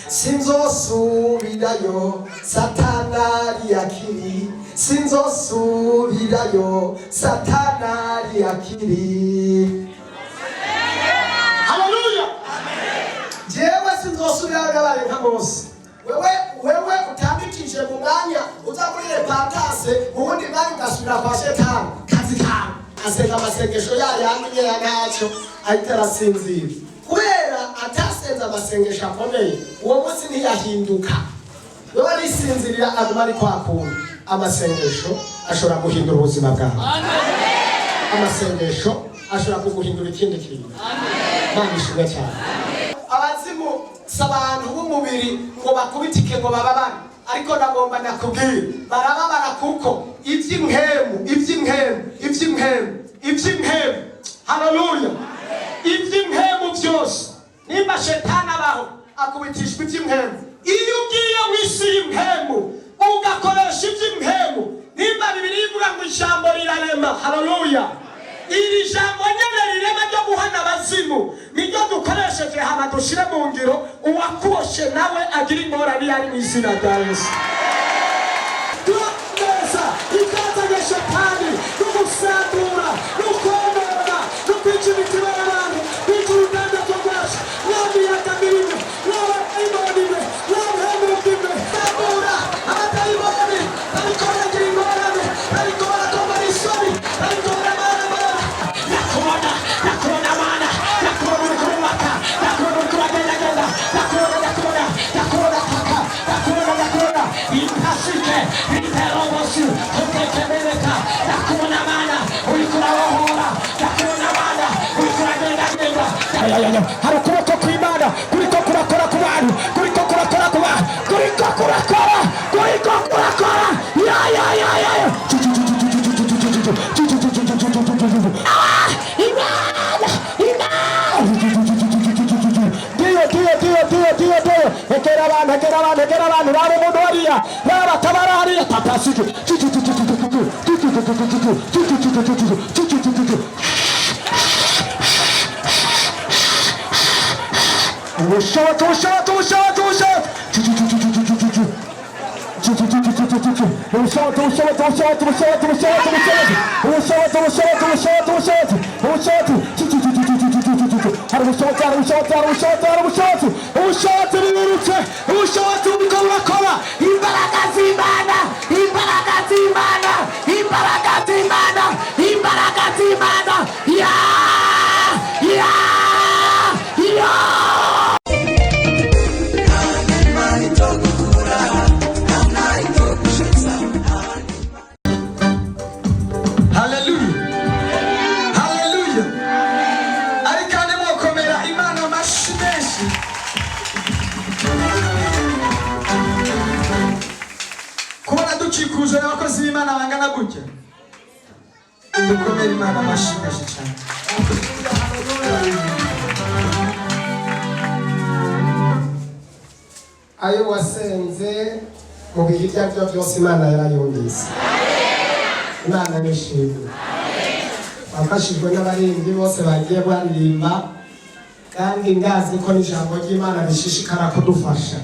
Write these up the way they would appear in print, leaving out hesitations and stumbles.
sinzosubirayo satanari yakiri sinzosubirayo satanari yakiri. Haleluya. Jewe sinzosubirayo nabaye nka Mose. Wewe utambikije mu mwanya uzakurire patase ubundi mwanya ugasubira kwa Shetani kazi kawe asenga amasengesho yayandi ntacyo ahita arasinzira kubera atasenza amasengesho akomeye uwo munsi ntiyahinduka. Wewe arisinzirira aguma ari kwa kundi. Amasengesho ashobora guhindura ubuzima bwawe. Amasengesho ashobora kuguhindura ikindi kintu. Mana ishimwe cyane. Abazimu s'abantu b'umubiri ngo bakubitike ngo bababane, ariko nagomba nakubwira barababara kuko iby'imhemu haleluya iby'imhemu byose nimba Shetani abaho akubitishwa iby'imhemu. Iyo ugiye mu isi y'imhemu ugakoresha iby'imhemu, nimba Bibiliya ivuga ngo ijambo rirarema haleluya, iri jambo nyene rirema ryo guhana abazimu niryo dukoresheje hama dushire mu ngiro uwakoshe nawe agira ingorane yari mu izina rya Yesu. Turameza ikazanye Shetani n'umusandura n'ukonona n'ukwica imitima y'abantu kwica uruganda rwose mwami yakamirime nawe ayibonime nawe hemukime sandura abatayiboni ariko baragira ingorane ariko barakomara isoni ariko baramarabara nakubona mana nakubona uri kubaka nakubona uri kubagendagenda nakubona impasike iterobosi utekemereka nakubona mana uri kurabohora nakubona mana uri kuragendagenda hari ukuboko kw'Imana kuriko kurakora ku bantu kuriko kurakora Hekera abantu bari mu Doriya batabara hariya papasike dukomere Imana amashimeshi cyane. Ayo wasenze mu bihe ibyo byose Imana yarayumvise. Imana nishimye. afashijwe n'abaririmbyi bose bagiye baririmba, kandi ngazi ko n'ijambo ry'Imana rishishikara kudufasha.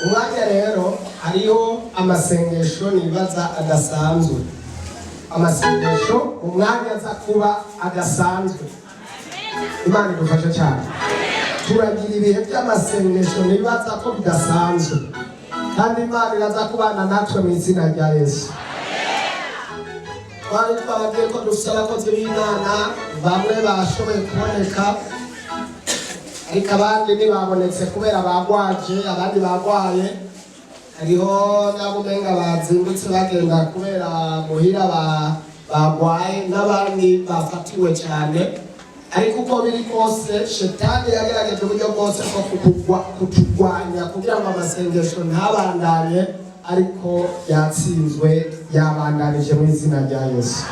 Umwanya rero hariho amasengesho nibaza adasanzwe. Amasengesho umwanya aza kuba adasanzwe. Imana idufashe cyane. Turagira ibihe by'amasengesho nibaza ko bidasanzwe, kandi Imana iraza kubana natwe mu izina rya Yesu. Twari twabagiye ko dufite abakozi b'Imana bamwe bashoboye kuboneka, ariko abandi ntibabonetse kubera bagwaje, abandi bagwaye. Hariho n'abo umenga bazindutse bagenda kubera muhira bagwaye, n'abandi bafatiwe cyane. Ariko uko biri kose shetani yagerageje uburyo bwose bwo kutugwanya kugira ngo amasengesho ntabandanye, ariko yatsinzwe, yabandanije mu izina rya Yesu.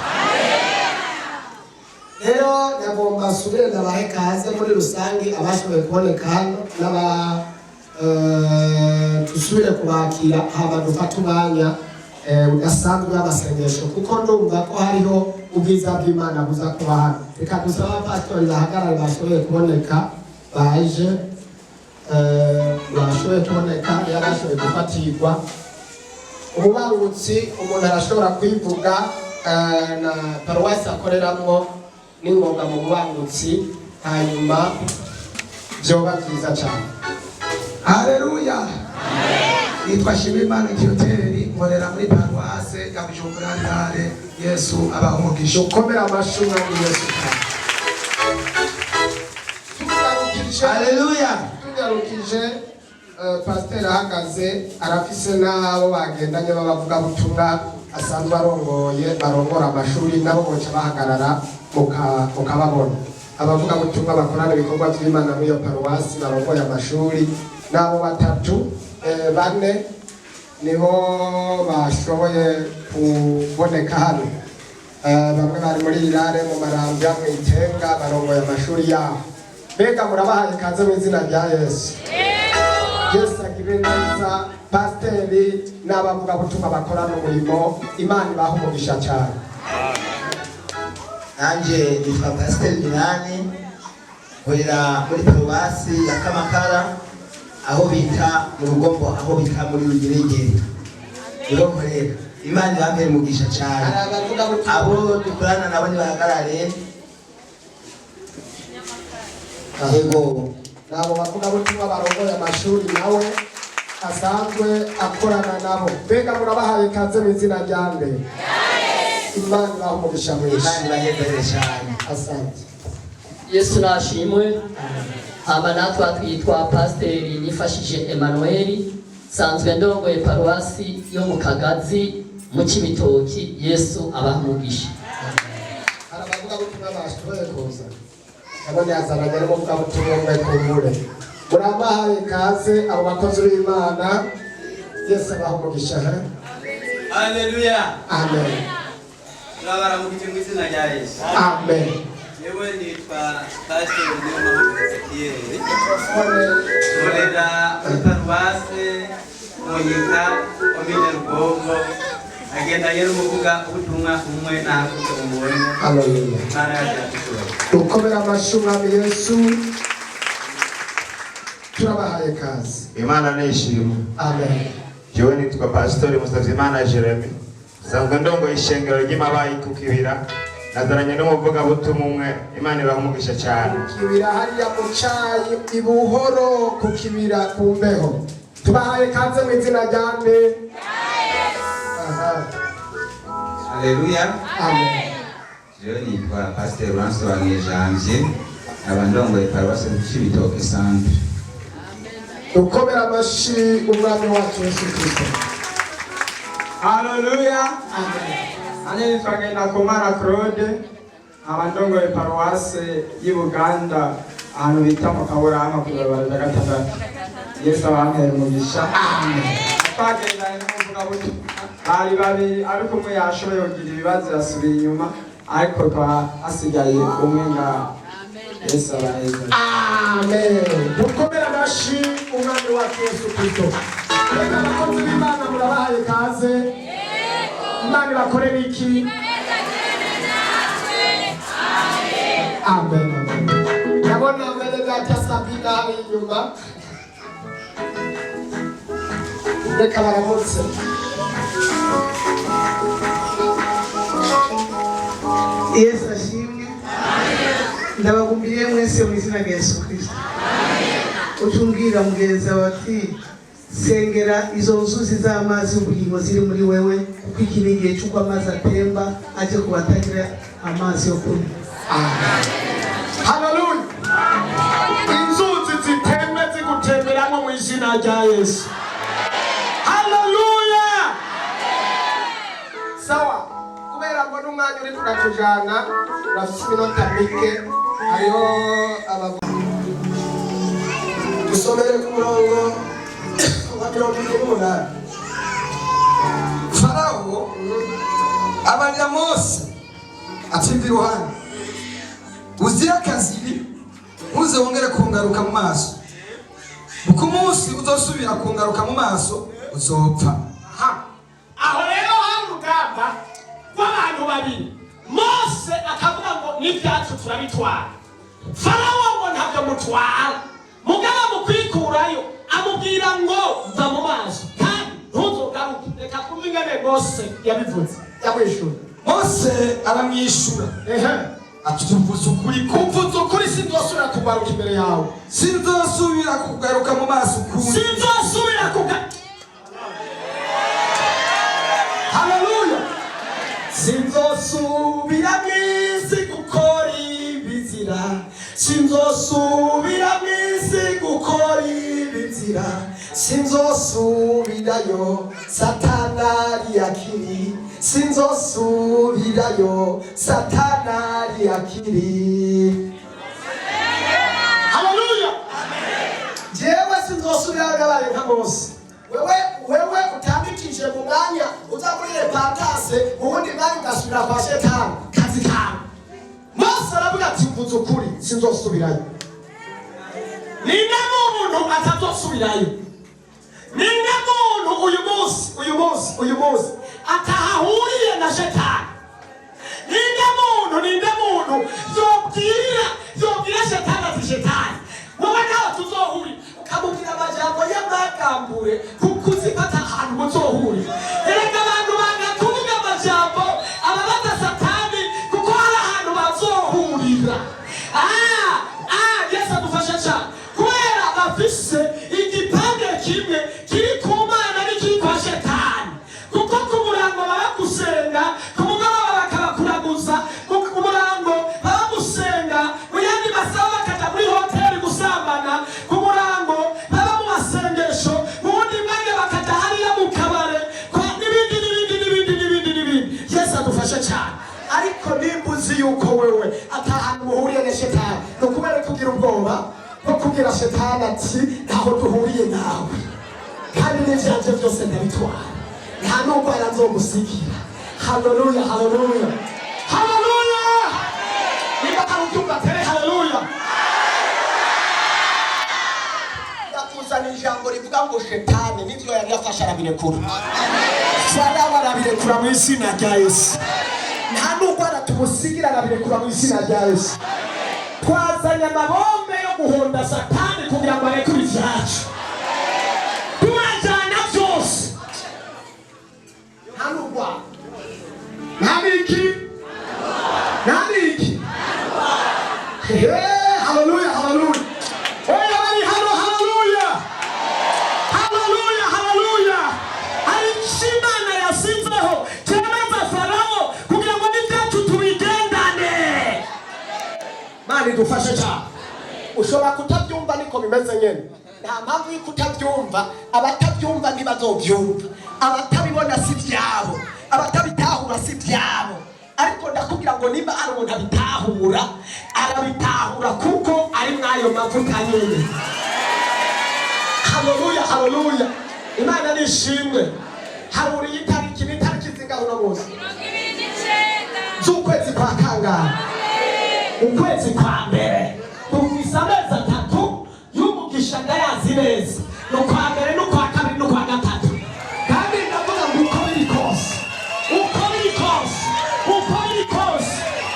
Rero nagomba subire ndabahe kaze muri rusange abashoboye kuboneka hano tusubire kubakira, haba dufata umwanya udasanzwe w'amasengesho, kuko ndumva ko hariho ubwiza bw'Imana buza kuba hano. Reka dusaba abapasitori bahagarare bashoboye kuboneka, baje bashoboye kuboneka, yabashoboye gufatirwa. Umubangutsi umuntu arashobora kwivuga na paruwasi akoreramo n'ingoga mu bubangutsi, hanyuma byoba byiza cyane. Haleluya. Nitwa Shimimana Kioteri, nkorera muri paruwase ya Bujumbura Ntare. Yesu abaha umugisha. Ukomera amashyi muri Yesu. Haleluya. Tugarukije pasiteri ahagaze, arafise n'abo bagendanye b'abavuga butumwa asanzwe arongoye, barongora amashuri, nabo boca bahagarara mukababona. Abavuga butumwa bakorana ibikorwa by'Imana muri iyo paruwasi barongoye amashuri, nabo batatu bane niho bashoboye kuboneka hano. Bamwe bari muri Irare, mu Marambya, mu Itenga, barongoye amashuri yabo. Mbega murabahaye ikaze mu izina rya Yesu. Yesu agire neza. Pasiteri n'abavuga butumwa bakorana umurimo, Imana ibaha umugisha cyane. Nanje nitwa Pasiteri Minani, nkorera muri paruwasi ya Kamakara, aho bita mu Rugombo, aho bita muri Rugeregere. Rero nkorera, Imana ibampere umugisha cyane. Abo dukorana nabo nibahagarare. Yego, nabo bavuga butumwa barongoye amashuri nawe asanzwe akorana nabo. Mbega murabahaye ikaze mu izina rya nde? Imana ibaha umugisha mwinshi. Imana ibahezere cyane. Asante. Yesu nashimwe. Hama natwe twitwa Pasiteri Nifashije Emmanuel, sanzwe ndongoye paruwasi yo mu Kagazi mu Cibitoki. Yesu abaha umugisha. Arabavuga butumwa bashoboye kuza, abone azananye n'umuvuga butumwa mwe kumbure. Murabahaye ikaze abo bakozi b'Imana. Yesu abaha umugisha. Haleluya. Amen. Turabaramukije mu izina rya Yesu. Amen. Yewe nitwa Pasiteri Niyompamvu Ezekiel, Mikrofone. nkorera muri paruwase Munyika, komine Rugombo, agendanye n'umuvuga ubutumwa umwe nahakuze umubone. Haleluya. Imana yacu yadushobora. Dukomere amashyi Umwami Yesu. Turabahaye ikaze. Imana nishimwe. Amen. Jewe nitwa Pastori Musavyimana Jeremy, sanzwe ndongoye ishengero ry'Imabayi ku Kibira, nazaranye n'umuvuga butumwa umwe. Imana ibaha umugisha cyane. Kibira hariya mu Cayi, i Buhoro ku Kibira ku Mbeho. Tubahaye ikaze mu izina rya nde? Haleluya. Amen. Jewe nitwa Pasiteri Ransobanuye Janvier, nkaba ndongoye paruwasi ya Cibitoke Centre. Dukomere amashyi Umwami wacu Yesu Kristo. Haleluya. Amen. Anje nitwa Ngendakumana Claude, nkaba ndongoye paruwasi y'i Buganda, ahantu bita mu Kaburama ku barabara ya gatandatu. Yesu abampere umugisha. Amen. Twagendanye n'umuvuga butumwa bari babiri, ariko umwe yashoboye kugira ibibazo yasubira inyuma, ariko hasigaye umwe ngaho. Yesu abaheze. Amen. Dukomere amashyi Umwami wacu Yesu Kristo. Mbega abakozi b'Imana murabahaye ikaze. Imana ibakorera iki? amen amen. Ndabona mbere data Sabina hari inyuma. Reka baramutse. Yesu ashimwe. Ndabagumbiye mwese mu izina rya Yesu Kristo. Utumbwira mugenza wati sengera izo nzuzi z'amazi y'ubugingo ziri muri wewe, kuko iki ni igihe cy'uko amazi atemba aje kubatagira amazi yo kunywa. Haleluya. Inzuzi zitembe zigutemberamo mu izina rya Yesu. Haleluya. Sawa. Kubera ngo n'umwanya uri kuratujana, bafite iminota mike, hariho dusomere ku murongo wa 28. Farawo abarira Mose ati mvi ruhande uzira akaziri uze wongere kungaruka mu maso, kuko umunsi uzosubira kungaruka mu maso uzopfa. Aho rero hari urugamba rw'abantu babiri. Mose akavuga ngo n'ibyacu turabitwara, Farawo ngo ntabwo mutwara. Mugaba mu kwikurayo amubwira ngo mva mu maso kandi ntuzogaruke. Reka twumve ingene Mose yabivuze yamwishura. Mose aramwishura ati tuvuze ukuri, Kuvuza ukuri sinzosubira kugaruka imbere yawe, sinzosubira kugaruka mu maso ukundi, sinzosubira kugaruka. Haleluya. Sinzosubira mw'isi gukora ibizira, sinzosubira mw'isi gukora ibizira, sinzosubirayo Satana liyakiri, sinzosubirayo Satana liyakiri. Haleluya. Jewe sinzosubirayo nabaye nka Mose. Wewe utambikije mu mwanya uza muri repentance, ubundi mwanya ugasubira kwa Shetani kazi kawe. Mose aravuga ati mvuze ukuri sinzosubirayo. Ninde muntu atazosubirayo? Ninde muntu uyu munsi atahahuriye na Shetani? Ninde muntu yobwira Shetani ati Shetani wowe nawe tuzohuri, ukamubwira amajambo y'amagambure kuko uzifata ahantu muzohuri. Erega abantu banga kuvuga amajambo ababaza Satani kuko hari ahantu bazohurira. Yesu adufashe cyane kubera bafise igipande kimwe kiri ku Mana n'ikiri kwa Shetani. Kuko ku murango baba gusenga, ku mugoroba bakabakuraguza, ku murango baba gusenga, mu yandi masaha bakaja muri hoteli gusambana, ku murango baba mu masengesho, mu wundi mwanya bakaja hariya mu kabare, n'ibindi. Yesu adufashe cyane. Ariko nimba uzi yuko wewe atahantu muhuriye na Shetani, ni ukubera kugira ubwoba no kubwira Shetani ati ntaho duhuriye nawe, kandi n'ivyanje byose ndabitwara, nta nubwo yazogusigira. Haleluya, haleluya, haleluya. Niba hari ubyumva tere haleluya. Yakuzana ijambo rivuga ngo Shetani nivyo yari yafashe arabirekura. Farawo arabirekura mu izina rya Yesu. Nta nubwo tumusigira arabirekura mu izina rya Yesu. Twazanye amabombe yo guhonda Satani kugira ngo arekure ivyacu. Turajana byose. Nta nubwo. Nabiki. Haleluya, haleluya. Oya bari hano haleluya. Haleluya, haleluya. Hari Imana yasinzeho cyemeza Farawo kugira ngo n'ibyacu tubigendane. Mani dufashe cyane. Ushobora kutabyumva niko bimeze nyene. Nta mpamvu yo kutabyumva, abatabyumva ntibazobyumva, abatabibona si byabo, abatabitahura si byabo. Ariko ndakubwira ngo niba ari umuntu abitahura, arabitahura kuko ari mwayo mavuta nyene. Haleluya, haleluya. Imana nishimwe. Haruriye itariki zingahura bose. Z'ukwezi kwa kangahe? Ukwezi kwa mbere. Tufise amezi 3 y'umugisha ndayazi neza. No kwa mbere, no kwa kabiri, no kwa gatatu. Kandi ndavuga ngo uko biri kose.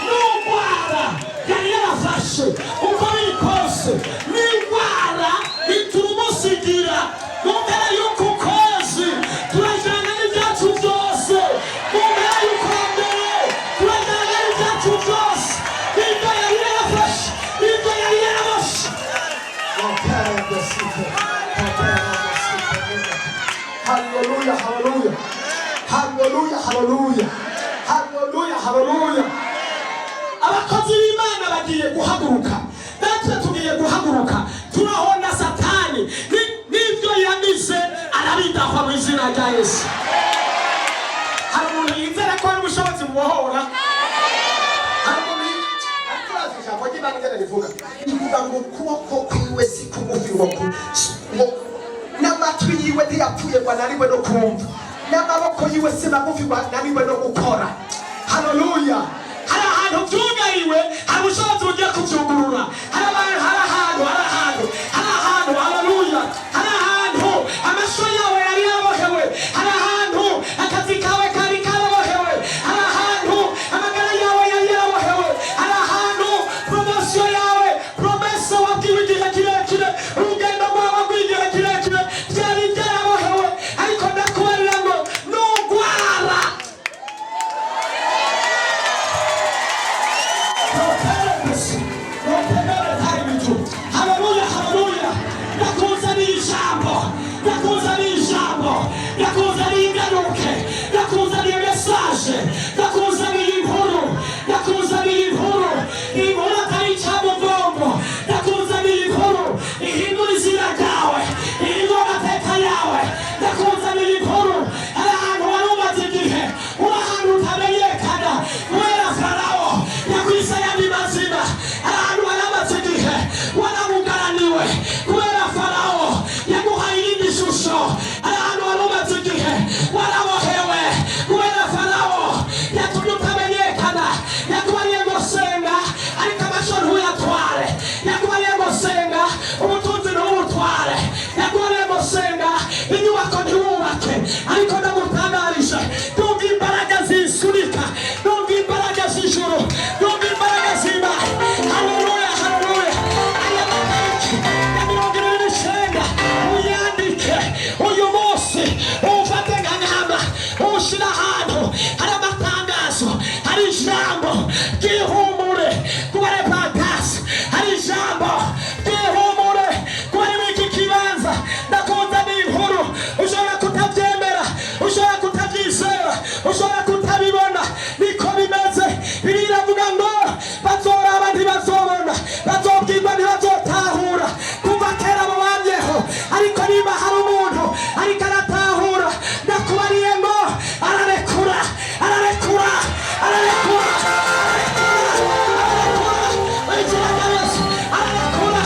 N'ugwara yari yarafashe haleluya haleluya haleluya haleluya. Abakozi b'Imana bagiye guhaguruka, natwe tugiye guhaguruka turahona satani n'ibyo yamize arabidahwa mu izina rya Yesu. Hari umuntu yizera ko hari ubushobozi bubohora? Hari umuntu turazi ijambo ry'Imana ngene rivuga ivuga ngo ukuboko kwiwe si kugufi ngo n'amatwi yiwe ntiyapfuye ngo ananiwe no kumva, n'amaboko yiwe si magufi ngo ananiwe no gukora. Haleluya. Hari ahantu byugariwe, hari ubushobozi bugiye kubyugurura. Hari ahantu haleluya, hari ahantu amasho yawe yari yabohewe, hari ahantu akazi kawe kari karabohewe, hari ahantu amagara yawe yari yabohewe, hari ahantu promosiyo yawe, promese wabwiwe igihe kirekire, urugendo rwawe rw'igihe kirekire byari byarabohewe, ariko ndakubarira ngo nugwara haleluya haleluya. Nakuzaniye ijambo, nakuzaniye ijambo, nakuzaniye ingaruke, nakuzaniye mesaje, nakuzaniye inkuru, nakuzaniye inkuru, inkuru atari icyamuvombo, nakuzaniye inkuru ihindura izina ryawe, ihindura amateka yawe, nakuzaniye inkuru. Hari ahantu wari umaze igihe uri ahantu utamenyekana kubera Farawo yakwise ayandi mazina, hari ahantu wari amaze igihe warabugaraniwe kubera Farawo yaguhaye iyindi shusho, hari ahantu wari umaze igihe warabohewe kubera Farawo yatumye utamenyekana, yakubariye ngo senga ariko amasho ntuyatware, yakubariye ngo senga ubutunzi ntubutware, yakubariye ngo senga inyubako ntiwubake, ariko ndagutangarije ndumva imbaraga zisunika, ndumva imbaraga z'ijuru, ndumva imbaraga z'Imana. Haleluya haleluya. Aya matariki ya 29 uyandike uyu munsi, ufate nka nkama ushira ahantu hari amatangazo, hari ijambo ry'ihumure kuba repentance, hari ijambo ry'ihumure kuba muri iki kibanza. Ndakuzaniye inkuru, ushobora kutabyemera, ushobora kutabyizera, ushobora kutabibona, niko bimeze. Bibiliya iravuga ngo bazoraba ntibazobona, bazobwirwa ntibazotahura. Kuva kera mubamyeho, ariko niba hari umuntu ariko aratahura, ndakubariye ngo ararekura ararekura ararekura izina rya Yesu, ararekura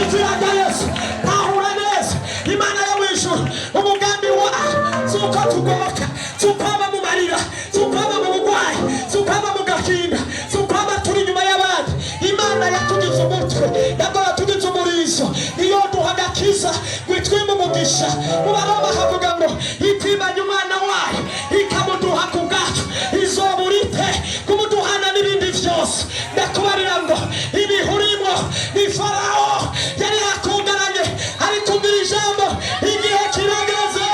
izina rya Yesu. Tahura neza Imana yo mw'ijuru, umugambi wayo si uko tugoboka, si ukwaba mu marira, si ukwaba mu bugwayi, si ukwaba mu gahinda, si ukwaba turi inyuma y'abandi. Imana yatugize umutwe, yagoye yatugize umurizo, niyo duha agakiza gwitwima umugisha. Mu Baroma havuga ngo itimanye umwana wayo ikamuduha ku bwacu, izoburite kumuduhana n'ibindi byose. Ndakubarira ngo ibihurimo ni Farawo yari yakungaranye, ariko ngira ijambo igihe kirageze.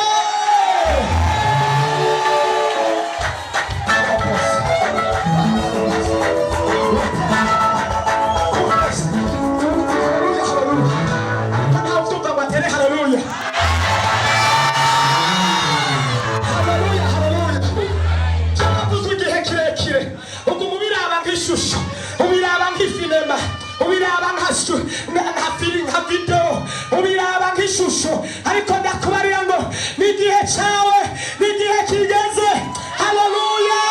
Haleluya haleluya haleluya. Cyavuzwe igihe kirekire, ubwo mubiraba nk'ishusho, ubiraba nk'ifinema, ubiraba nka video, ubiraba nk'ishusho, ariko ndakubarira ngo n'igihe cyawe, n'igihe kigeze. Haleluya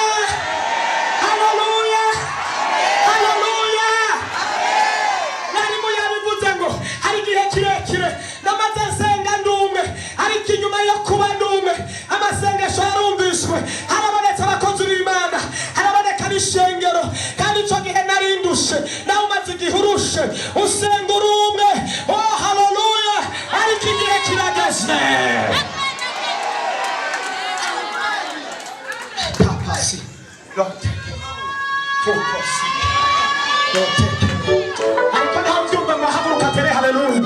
haleluya haleluya. Narimu yabivuze ngo hari igihe kirekire namaze nsenga ndumwe, ariko inyuma yo kuba ndumwe amasengesho yarumviswe, harabonetse abakozi b'Imana, haraboneka n'ishengero, kandi icyo gihe narindushe, nawe umaze igihe urushe usenga uri umwe. Oh haleluya. Ariko igihe kirageze. Tapasi lote fokosi lote, ariko naho byumva ngo haguruka tere. Haleluya.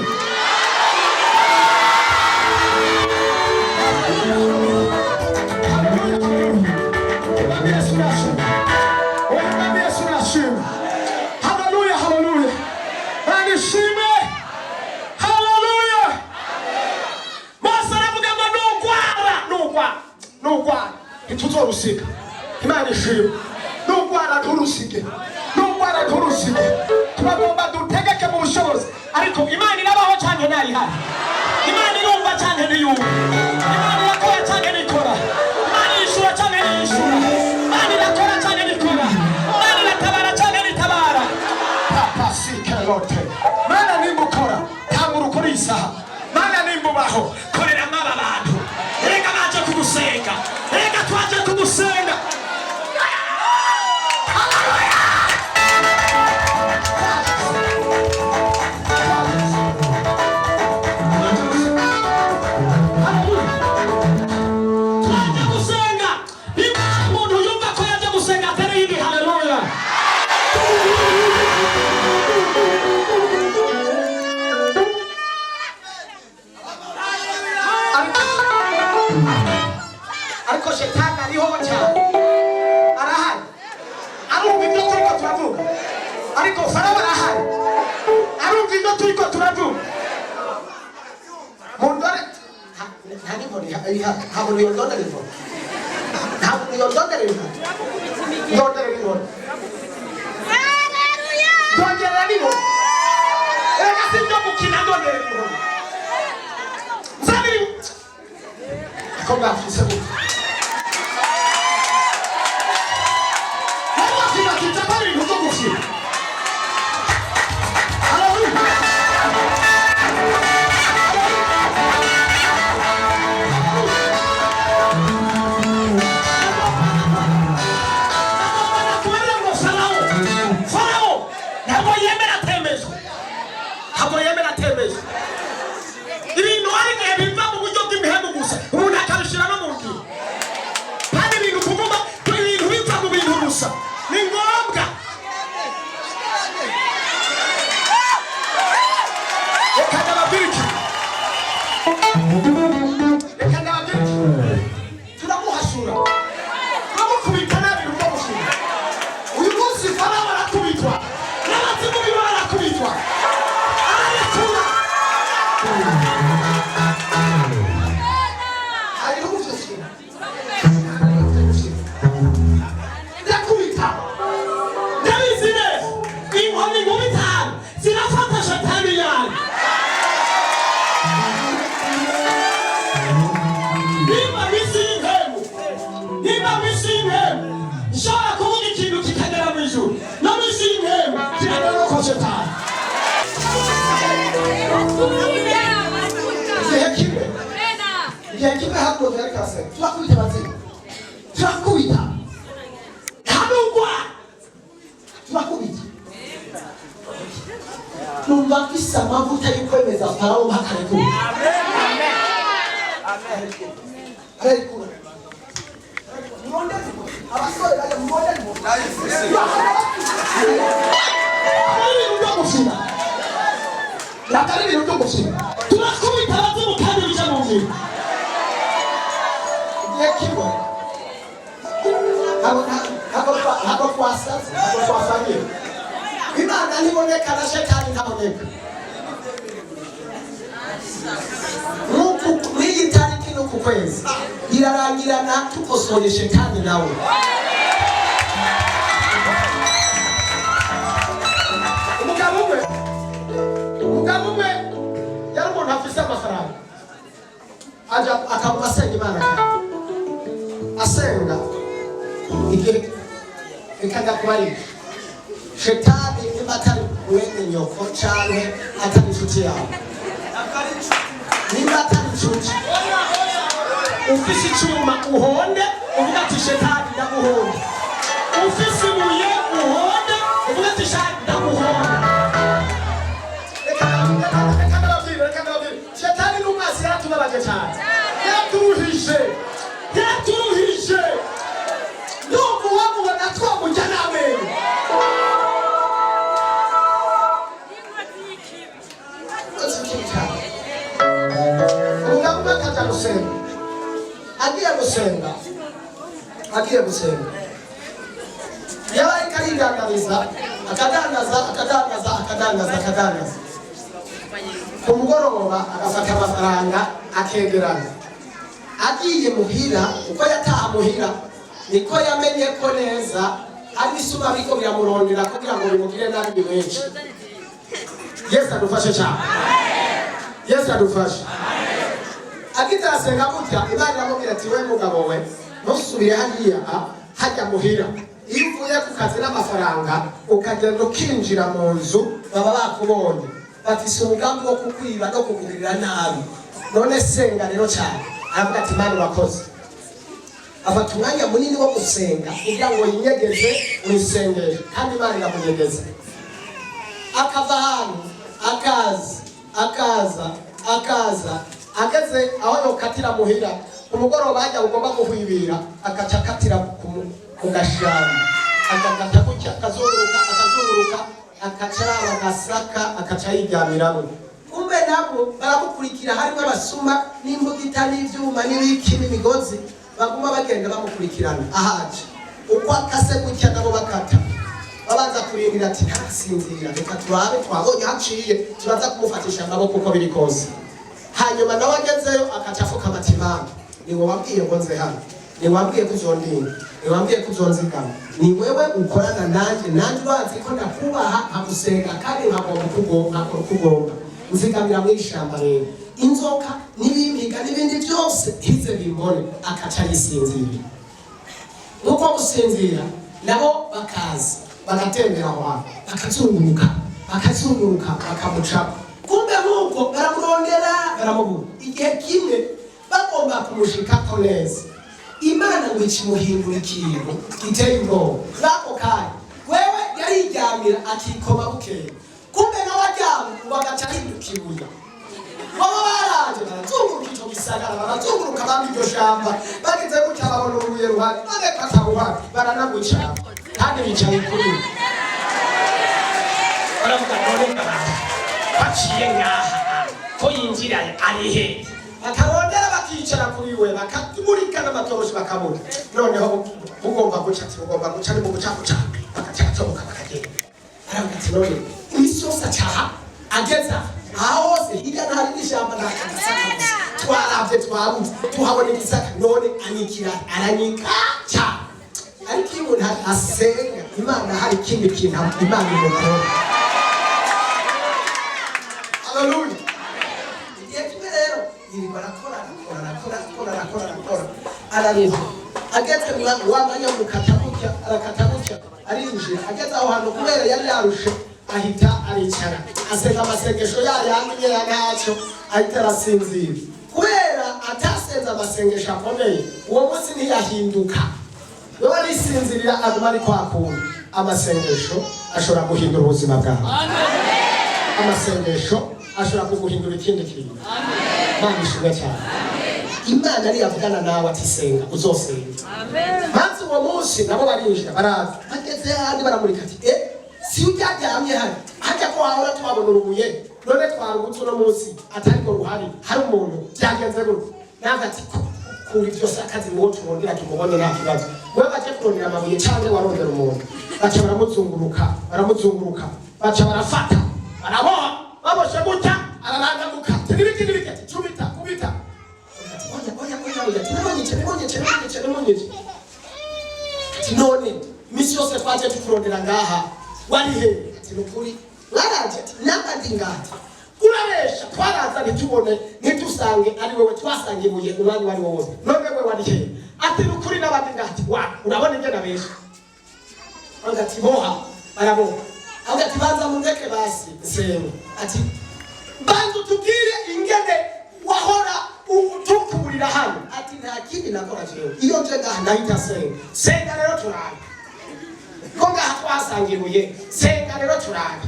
Haleluya haleluya. Nishime. Haleluya. Mose aravuga ngo nugwara ntituzorusanga. nturusiga. Imana ishimwe. Nugwara nturusige. Nugwara nturusige. Tubagomba dutegeke mu bushobozi. Ariko Imana irabaho cyane ntayihari. Imana irumva cyane ntiyumva. Imana irakora cyane ntikora. Imana irishura cyane ntiyishura. Imana irakora cyane ntikora. Imana iratabara cyane ntitabara. Papa sikerote. Mana nimba ukora tangura ukora isaha. Mana nimba ubaho korera aba bantu. Reka baje kugusenga. Reka twaje kugusenga. Ariko shetani ariho cyane arahari arumva ibyo turiko turavuga ariko Farawo arahari arumva ibyo turiko turavuga mundore nta n'inkoni ntabwo yondondera inkoni ntabwo yondondera inkoni ndondera inkoni ndongerera n'inkoni reka si ibyo gukina ndondera inkoni nzabiri ako mwafise gute numva bisa amavuta y'ukwemeza Farawo bakarekura. Amen. Arekura. Abasore bajya mu modeli mo. Nakari ibintu byo gushima. Turakubita abaze mu kandi bica mu nzira. Igihe kimwe. Hako kwasagiye. Imana niboneka na shetani ntaboneka. Nuko mw'iyi tariki no ku kwezi irarangirana tukosoye shetani nawe. Umugabo umwe yari umuntu afise amafaranga aja akamuha asenga Imana asenga igihe ikajya kubarira shetani niba atari wene nyoko canke atari inshuti yawe niba atari inshuti ufise icuma uhonde uvuga ati shetani ndaguhonde ufise ibuye uhonde uvuga ati shetani ndaguhonde. Shetani n'umwasi yaratubabaje cyane yaraturuhije nuko wamubona twamujya n'amenyo. Umugabo umwe akajya gusenga agiye gusenga yaba ariko aridandaza akadandaza ku mugoroba agafata amafaranga akegerana agiye muhira uko yataha muhira niko yamenye ko neza hari isuma biko biramurondera kugira ngo bimugire nabi benshi. Yesu adufashe cyane. Yesu adufashe. Agitarasenga gutya Imana iramubwira ati we mugabo we ntusubire hariya hajya muhira. Iyo uvuye ku kazi n'amafaranga ukagenda ukinjira mu nzu baba bakubonye bafise umugambi wo kukwiba no kukugirira nabi. None senga rero cyane. Avuga ati Imana urakoze. Afata umwanya munini wo gusenga kugira ngo yinyegeze mu isengesho kandi Imana iramunyegeza. Akava hano akaza ageze aho yokatira muhira umugoroba hajya ugomba guhwibira akaca akatira ku gashamba akagata gutya akazunguruka akacaraba agasaka akaca yijyamiramo. Kumbe nabo baramukurikira harimo abasuma n'imbugita n'ivyuma n'ibiki n'imigozi baguma bagenda bamukurikirana ahaje uko akase gutya nabo bakata babanza kurindira ati ntasinzira reka turabe twabonye haciye tubaza kumufatisha amaboko uko biri kose. Hanyuma nawe agezeyo akacafuka amatimama niwe wabwiye ngo nze hano niwe wabwiye kuzondinda niwe wabwiye kuzonzigama ni wewe ukorana nanjye urazi ko ndakubaha nkagusenga kandi nkagomba kugomba nzigamira mu ishamba rero inzoka n'ibimiga n'ibindi byose hize bimbone akaca yisinzira. Nuko gusinzira nabo bakaza bagatembera aho hantu bakazunguruka bakamucamo. Kumbe nuko baramurondera baramubura. Igihe kimwe bagomba kumushikako neza Imana ngo ikimuhindura ikintu giteye ubwoba. Bako kanya wewe yariryamira akikoma bukeye. Kumbe n'abajyamo bagaca hinduka ibuye. Baba baraje barazunguruka icyo gisagara barazunguruka bambi iryo shamba bageze gutya babona urubuye ruhari bagakata ruhari baranagwicara kandi bicaye kuri baravuga none ngaha baciye ngaha ko yinjira ari he bakarondera bakicara kuri we bakatumurika n'amatoroshi bakabura. Noneho ugomba guca ni mu guca bakacacoboka bakagenda. Baravuga ati none imisosa cyaha ageza aho hose hirya no hari n'ishyamba n'akagasaka twarabye twabuze tuhabona igisaka none anikira aranyika cyane. Ariko iyo umuntu asenga Imana hari ikindi kintu Imana imukora. Haleluya. Igihe kimwe rero yirirwa arakora arareba ageze wamanya mukata gutya arakata gutya arinjira ageze aho hantu kubera yari yarushe ahita aricara asenga amasengesho yayamenye ntacyo ahita arasinzira. Kubera atasenza amasengesho akomeye uwo munsi ntiyahinduka wewe arisinzirira aguma ari kwakunda. Amasengesho ashobora guhindura ubuzima bwawe. Amasengesho ashobora kuguhindura ikindi kintu. Imana ishimwe cyane. Imana ari yavugana nawe ati senga uzosenga. Maze uwo munsi nabo barinjira baraza bageze handi baramurika ati si ujyaryamye hano hajya ko wahora twabona urubuye none twarugutse uno munsi atariko ruhari hari umuntu byagenze gutya nawe ati kuri byose akazi muwo turondera tumubone nta kibazo. Wewe baje kurondera amabuye cyangwa warondera umuntu baca baramuzunguruka baca barafata baraboha baboshe gutya ararangamuka n'ibiki cubita kubita none misi yose twaje tukurondera ngaha wari he ati nukuri mwaraje nabandi ngati urabesha twaraza ntitubone ntitusange ari wewe twasange ibuye umwanya wari wowe none wewe wari he ati nukuri nabandi ngati urabona ibyo nabesha angati boha araboha angati banza mundeke basi sema ati bantu tubwire ingene wahora utukurira hano ati nta kindi nakora jewe iyo nje ngaha ndahita senga rero turabe ko ngaha twasangiruye senga rero turabe.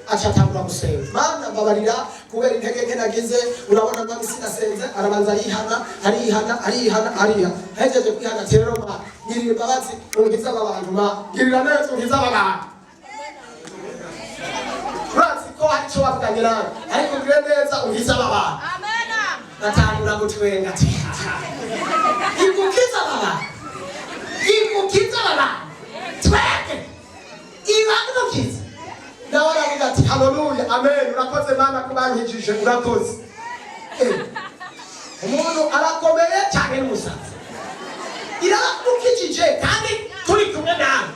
Acha tangura gusenga Mana mbabarira kubera intege nke nagize urabona mama sinasenze arabanza arihana hejeje kwihana rero ma ngirira imbabazi ungiza abantu ma ngirira neza ungiza abantu Fransi ko hari cyo bavuganye nawe ariko ngire neza ungiza abantu natangura gutwenga ati ikukiza baba tweke ibanukiza nawe aravuga ati haleluya amen urakoze Mana kubankijije urakoze umuntu arakomeye cyane n'umusaza iragukijije kandi turi kumwe nawe.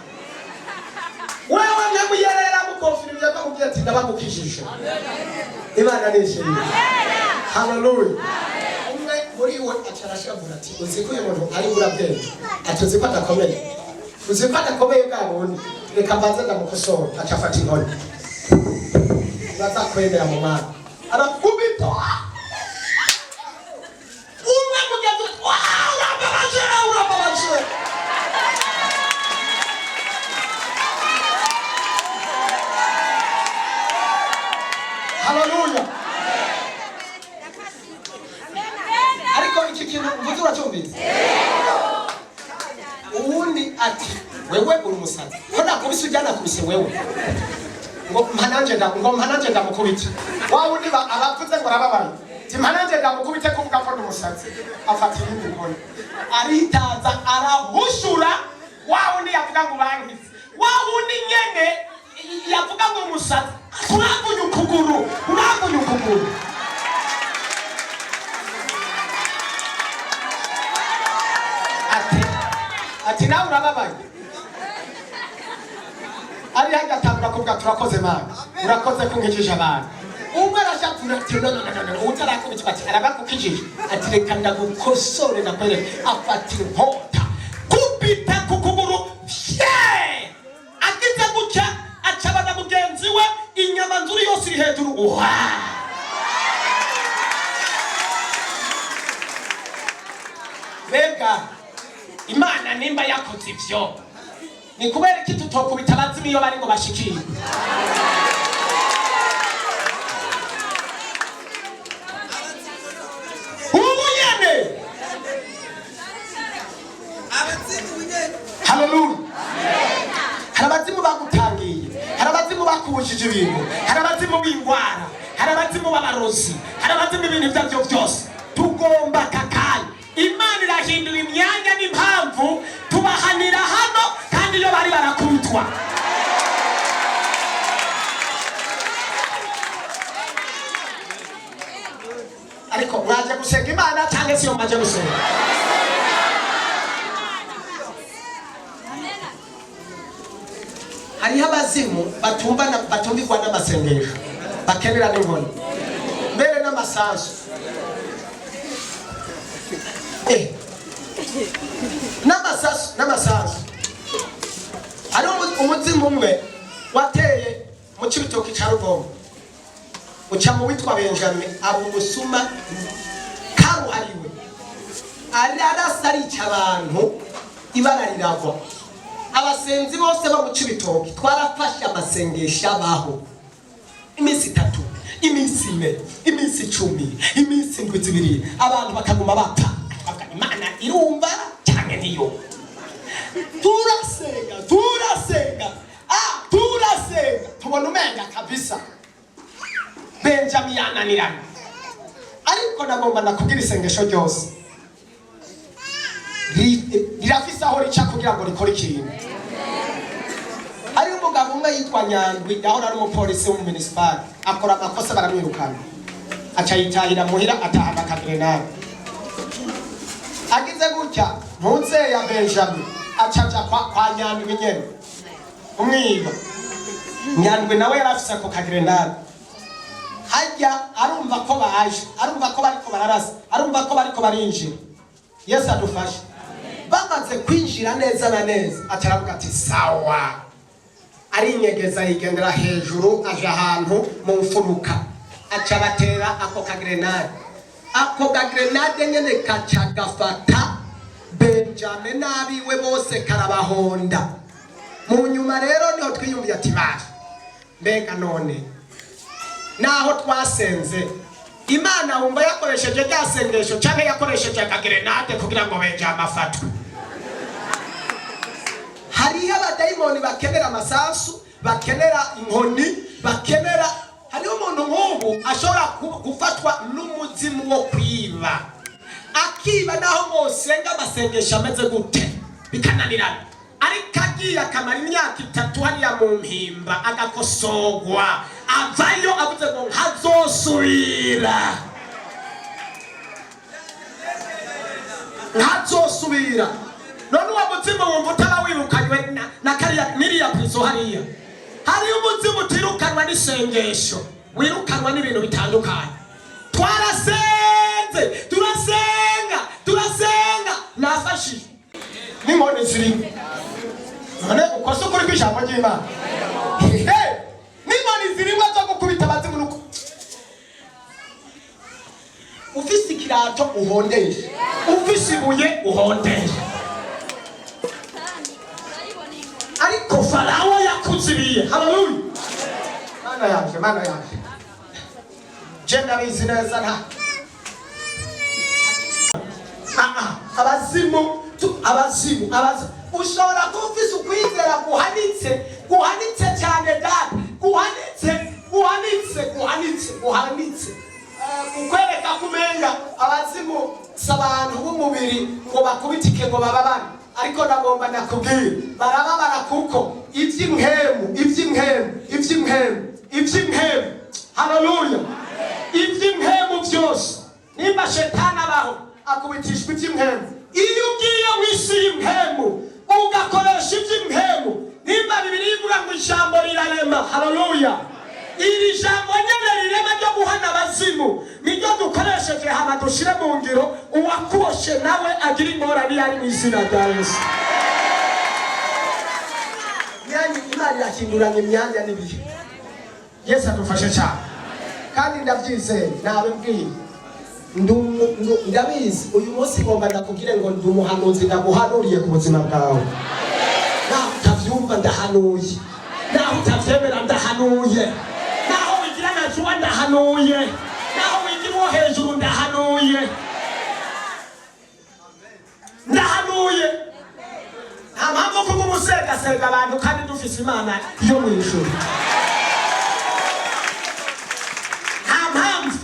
Wewe nyamuyerera mukonfirmye ko mubwiye ati ndabagukijije. Imana nishimye. Hallelujah. Umwe muri we acarashabura ati uzi ko uyu muntu ari burabwenge. Ati uzi ko adakomeye. Uzi ko adakomeye bwa bundi. Reka mbanze ndamukosora acafata inkoni. Bazakwemera mu mana. Arakubita. Umwe mugeze urababaje. Hallelujah. Ariko iki kintu mvuze uracyumvise? Uwundi ati wewe uri umusazi. Ko nakubise ujyana kubise wewe. Ngo mpananje ndamukubita. Wa wundi aravuze ngo arababaye. Ti mpananje ndamukubite kuvuga ko ndi umusazi. Afata ibindi nkoni. Aritaza arahushura. Wa wundi yavuga ngo bangize. Wa wundi nyene yavuga ngo umusazi. Uravuye ukuguru. Ati nawe urababaye. Ari hajya atangura kuvuga turakoze Mana. Urakoze kunkijije abantu. Umwe arashatura ati no utarakubita ati arabakukijije. Ati reka ndagukosore nakwereka afata inkota. Kupita ku kuguru. Agize gutya acabana mugenzi we inyama nzuri yose iri hejuru. Bega Imana nimba yakoze ivyo ni kubera iki tutokubita abazimu iyo bari ngo bashikire. Hallelujah. Hari abazimu bagutangiye, hari abazimu bakubujije ibintu, hari abazimu b'ingwara, hari abazimu b'abarozi, hari abazimu ibintu byabyo byose. Tugomba kakanya Imana irahindura imyanya n'impamvu tubahanira hano kandi iyo bari barakubitwa. Ariko mwaje gusenga Imana cyangwa se mwaje gusenga? Hariho abazimu batumbirwa n'amasengesho bakenera n'inkoni mbere n'amasasu. N'amasasu hari umuzimu umwe wateye mu Cibitoke ca Rugombo uca mu witwa Benjamin abo musuma karuhariwe arasarica abantu ibara riragwa. Abasenzi bose bo mu Cibitoke twarafashe amasengesho abaho iminsi 3, iminsi 4, iminsi 10, iminsi 7 abantu bakaguma bata. Imana irumva cyane niyo. Turasenga tubona umenga kabisa Benjamin yananirana. Ariko nagomba nakubwira isengesho ryose rirafise aho rica kugira ngo rikore ikintu. Hari umugabo umwe yitwa Nyandwi yahora ari umupolisi wo mu municipal akora amakosa baramwirukana aca yitahira muhira atahana akagrenade. Agize gutya ntunze ya Benjamin acaja kwa Nyandwi nyene umwiba. Nyandwi nawe yarafise ako kagrenade. Hajya arumva ko baje, arumva ko bariko bararasa, arumva ko bariko barinjira. Yesu adufashe. Bamaze kwinjira neza na neza ataravuga ati sawa. Arinyegeza yigendera hejuru aje ahantu mu mfuruka aca batera ako kagrenade. Ako kagrenade nyene kaca gafata Benjamin nabiwe bose karabahonda. Mu nyuma rero niho twiyumviye ati baje mbega none naho twasenze Imana wumva yakoresheje ryasengesho cyangwa yakoresheje akagrenade kugira ngo Benjamin afatwe. Hariho abadayimoni bakenera amasasu, bakenera inkoni, bakenera. Hariho umuntu nk'ubu ashobora gufatwa n'umuzimu wo kwiba akiba naho mosenga amasengesho ameze gute bikananirana. Ariko agiye akamara imyaka 3 hariya mu mpimba agakosogwa avayo avuze ngo ntazosubira none uwo mutima wumva utaba wirukanywe na kariya miriya kwizo hariya. Hariyo umutima utirukanwa n'isengesho, wirukanwa n'ibintu bitandukanye. Twarasenze, turasenga, nafashije n'inkoni zirimo. None uko se ukuri kw'ijambo ry'Imana? N'inkoni zirimo zo gukubita abazimu nuko ufise ikirato uhondesha, ufise ibuye uhondesha. Ariko Farawo yakuzibiye. Haleluya. Mana yanje. Jenda bizi neza nta. Abazimu. Ushobora kufisa ukwizera guhanitse cyane dada. Guhanitse. Ukwereka kumenga abazimu sabantu b'umubiri ngo bakubitike ngo bababane. Ariko nagomba nakubwira barababara kuko iby'imhemu. Haleluya. Iby'imhemu byose nimba shetani abaho akubitishwa iby'imhemu. Iyo ugiye w'isi y'imhemu ugakoresha iby'imhemu, nimba Bibiliya ivuga ngo ijambo rirarema. Haleluya. Iri jambo nyene rirema ryo guhana abazimu niryo dukoresheje hama dushire mu ngiro, uwakoshe nawe agira ingorane yari mu izina rya Yesu. Yani Imana irakinguranye imyanya n'ibihe. Yesu adufashe cyane kandi ndabyizeye nabibwiye. Ndabizi uyu munsi ngomba ndakubwire ngo ndi umuhanuzi ndaguhanuriye ku buzima bwawe. Naho utavyumva ndahanuye, naho utavyemera ndahanuye, naho wigira najuwa ndahanuye, naho wigira uwo hejuru ndahanuye. Nta mpamvu kuko umusengasega abantu kandi dufise Imana yo mu ijuru. Nta mpamvu.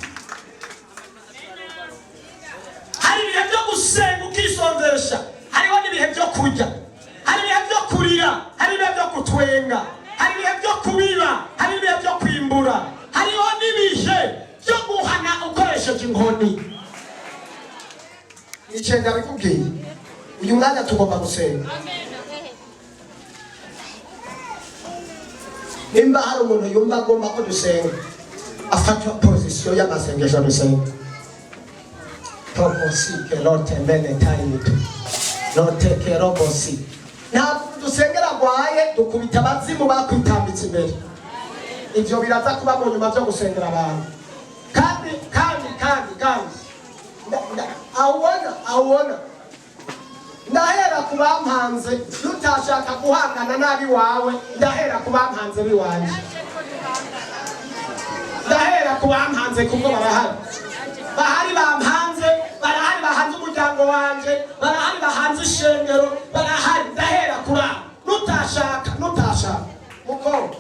Hari ibihe byo gusenga ukisonzesha, hariho n'ibihe byo kurya, hari ibihe byo kurira, hari ibihe byo kutwenga, hari ibihe byo kubiba, hari ibihe byo kwimbura, hariho n'ibihe byo guhana ukoresheje inkoni. Icenda bikubwiye uyu mwanya tugomba gusenga. Nimba hari umuntu yumva agomba ko dusenga, afata position y'amasengesho dusenga. Toposi kerote mbele taimitu note kerobosi. Ntabwo dusengera gwaye dukubita abazimu bakwitambitse imbere. Ivyo biraza kuba mu nyuma byo gusengera abantu. Kandi awona ndahera kubampanze tutashaka guhangana nabi wawe. Ndahera kubampanze biwanje, ndahera kubampanze kuko bahari bampanze, barahari bahanze umuryango wanje, barahari bahanze ishengero, barahari. Ndahera kura nutashaka muko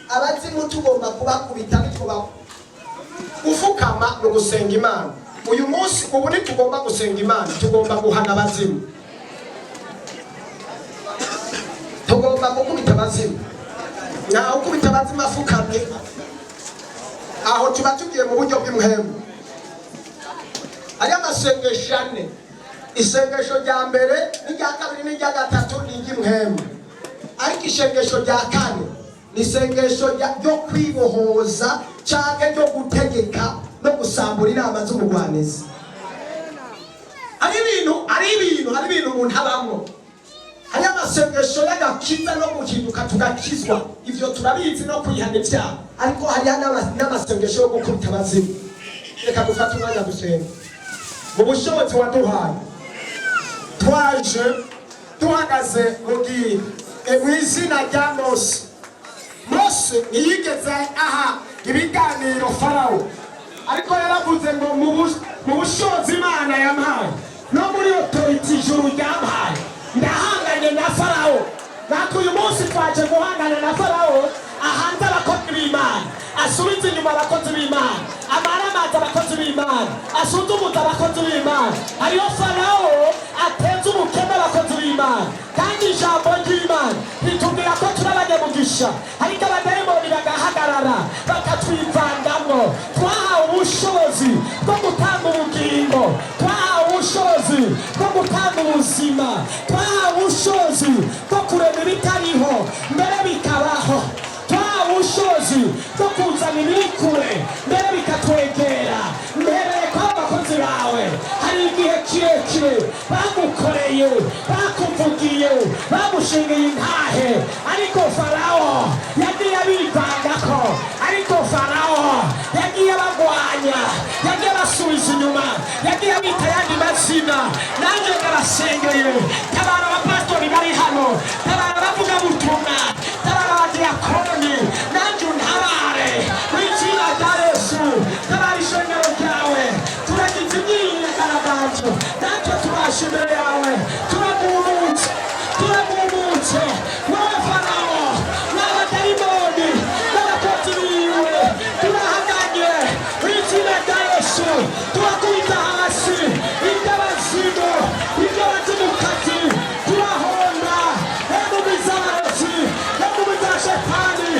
abazimu tugomba kubakubita bitwo ufukama no gusenga Imana. Uyu munsi ubu ni tugomba gusenga Imana, tugomba guhana abazimu, tugomba gukubita abazimu. Naho ukubita abazimu afukamye aho tuba tugiye mu buryo bw'imhemu. Ari amasengesho ane. Isengesho rya mbere n'irya kabiri n'irya gatatu ni iry'imhemu, ariko isengesho rya kane ni isengesho ryo kwibohoza cyangwa ryo gutegeka no gusambura inama z'umugwanizi. Ari ibintu umuntu abamwo. Hari amasengesho y'agakiza no guhinduka tugakizwa, ivyo turabizi no kwihana ibyaha. Ariko hari n'amasengesho yo gukubita abazimu. Reka dufate umwanya dusenga. Mu bushobozi waduhaye twaje duhagaze mu izina rya Mose ntiyigeze aha ibiganiro Farawo, ariko yaravuze ngo mu bushobozi Imana yampaye no muri autority ijuru ryampaye ndahanganye na Farawo. Natwe uyu munsi twaje guhangana na Farawo ahanze abakozi b'Imana, asubiza inyuma abakozi b'Imana, amaramaza abakozi b'Imana, asuzumuza abakozi b'Imana. Hariyo Farawo ateza ubukene abakozi b'Imana, kandi ijambo ry'Imana ritubwira ko turi abanyamugisha. Ariko abadayimoni bagahagarara bakatwivangamo. Twahawe ubushobozi bwo gutanga ubugingo, twahawe ubushobozi bwo gutanga ubuzima, twahawe zo kuzana ibiri kure mbere bikatwegera mbereye kwa abakozi bawe hari igihe kirekire bagukoreye bakuvugiye bagushingiye intahe ariko farawo yagiye abivangako ariko farawo yagiye bagwanya yagiye basubiza inyuma yagiye abita ayandi mazina nanjye ndabasengeye tabara abapasitori bari hano tabara abavuga butumwa tabara abadiyakoni nanjye untabare w'izina rya Yesu tabara ishengero ryawe turagize imyigaragambyo natwe tubasha imbere yawe turagumutse wowe farawo n'abadayimoni n'abakozi biwe turahaganye w'izina rya Yesu turakubita hasi iby'abazimu iby'abazimukazi turahonda emubiza abarozi emubiza shetani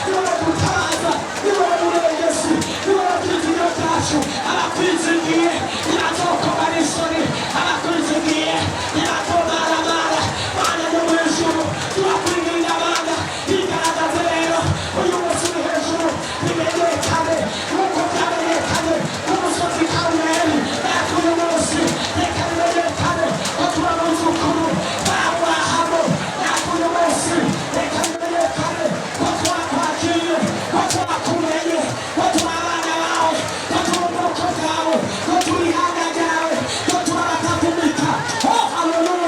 niwe dutabaza, niwe murengezi, niwe byiringiro byacu. Abakwizigiye ntibazokobara isoni, abakwizigiye ntibazobara. Mana yo mu ijuru turakwinginga Mana, igaragaze rero uyu munsi uri hejuru, bimenyekane nk'uko byamenyekane ku musozi Karumeli. Natwe uyu munsi reka bimenyekane ko tuba abuzukuru ba Aburahamu. Natwe uyu munsi reka bimenyekane ko twakwakiriye, ko twakumenye, ko turi abana bawe, ko turi ubwoko bwawe, ko turi ihanga ryawe, ko turi abatavumika. Oh, haleluya.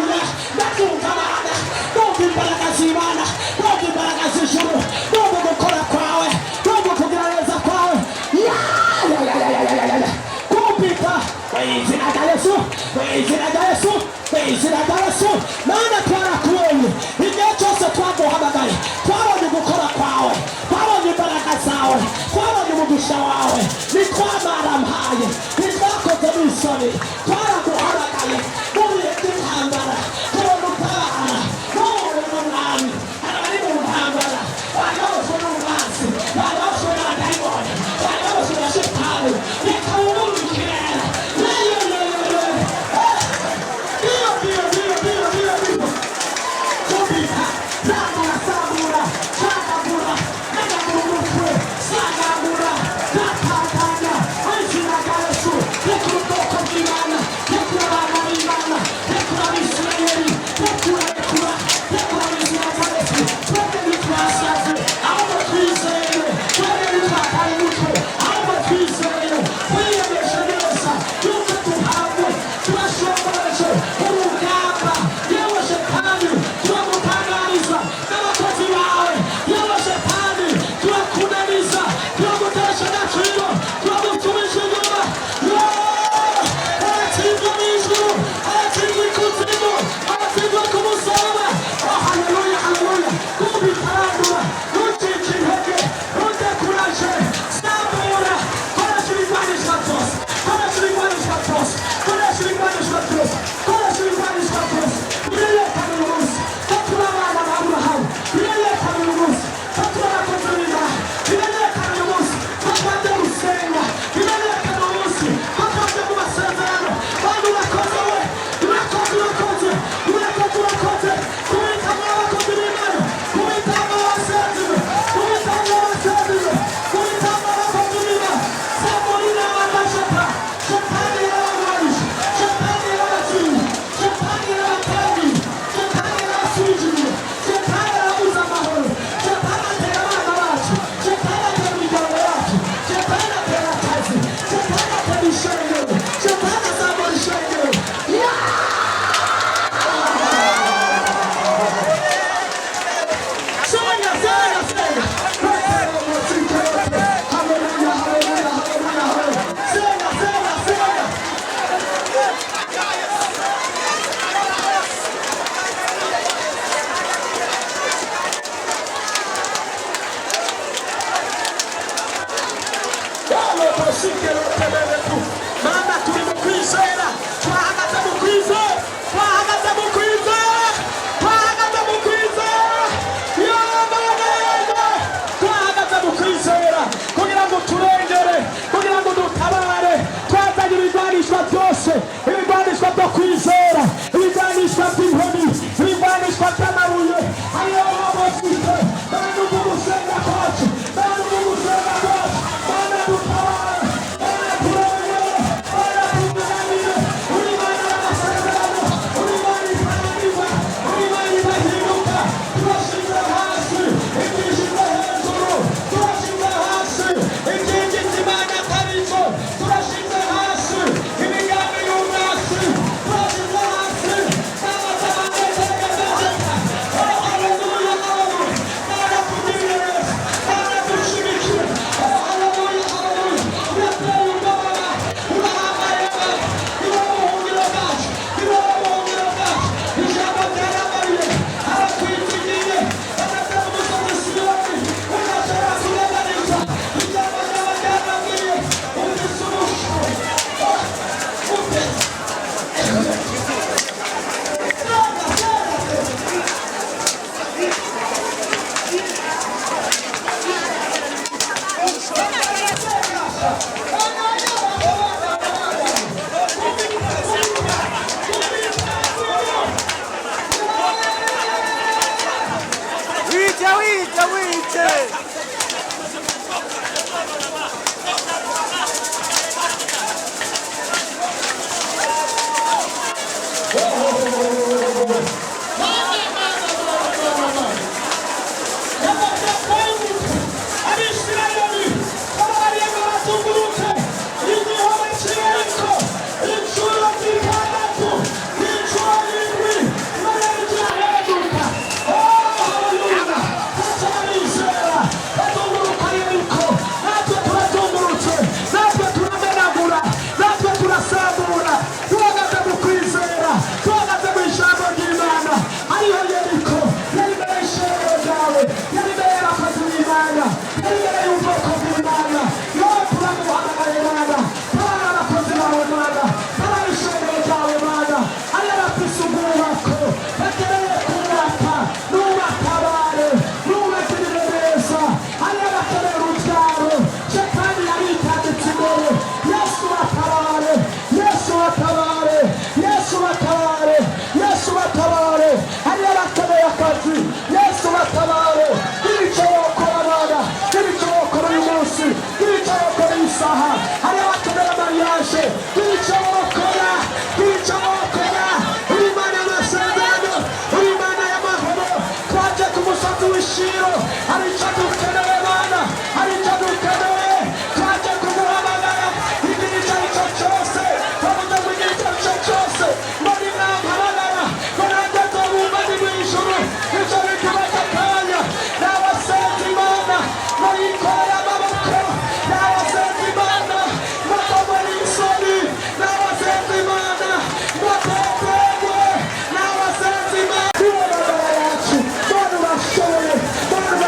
Now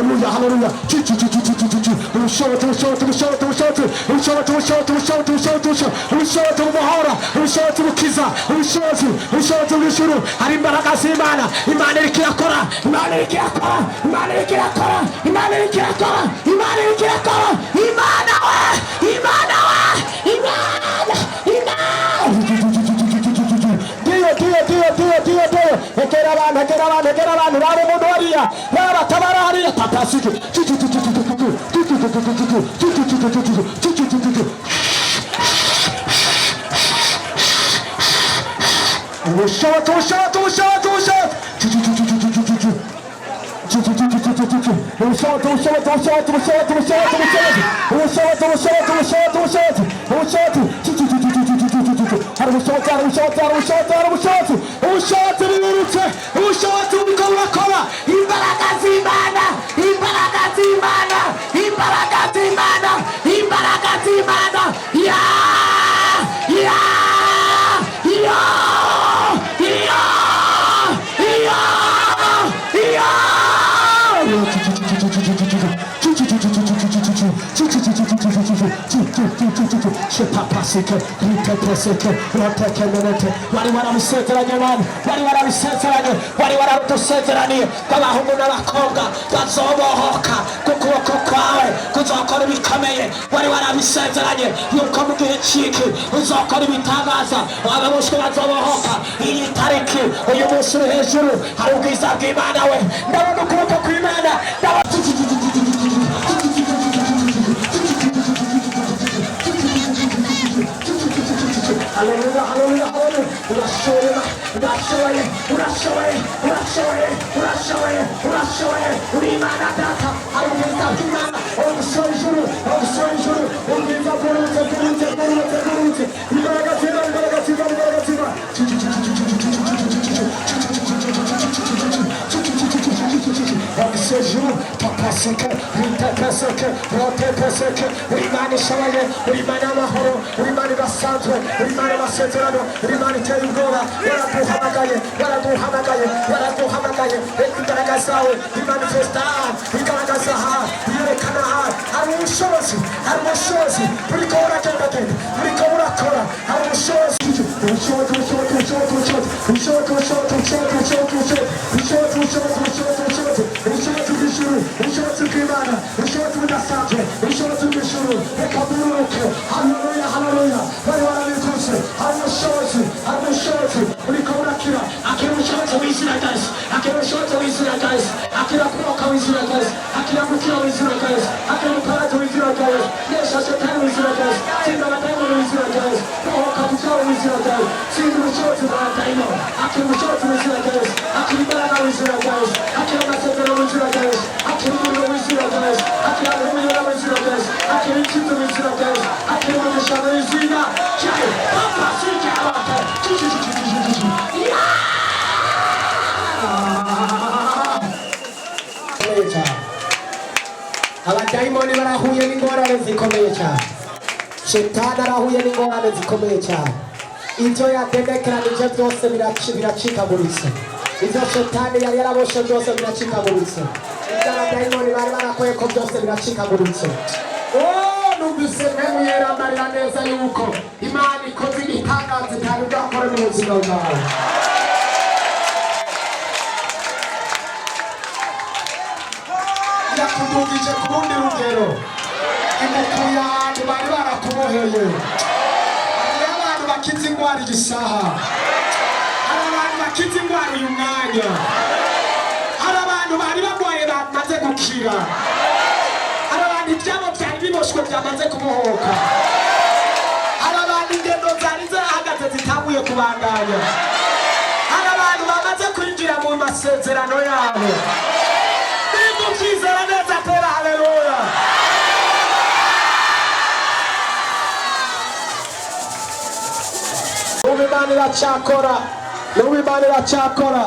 Hallelujah, hallelujah. Aqui abadayimoni barahuye n'ingorane zikomeye cyane, shetani arahuye n'ingorane zikomeye cyane. Ibyo yadedekeranije byose biracikaguritse, ibyo shetani yari yaraboshe byose biracikaguritse, ibyo abadayimoni bari barakoye ko byose biracikaguritse. Numvise mwemu yeramarira neza yuko Imana ikoze ibitangaza itari bwakore mu buzima bwawe. Yakudugije ku rundi rugero, igukuye ahantu bari barakuboheye. Hari abantu bakize indwara igisaha, hari abantu bakize indwara uyu mwanya, hari abantu bari barwaye bamaze gukira, hari abantu ibyabo byari biboshwe byamaze kubohoka, hari abantu ingendo zari zahagaze zitanguye kubandanya, hari abantu bamaze kwinjira mu masezerano yabo. Kwizera neza tera, haleluya. N'ubu Imana iracyakora, n'ubu Imana iracyakora,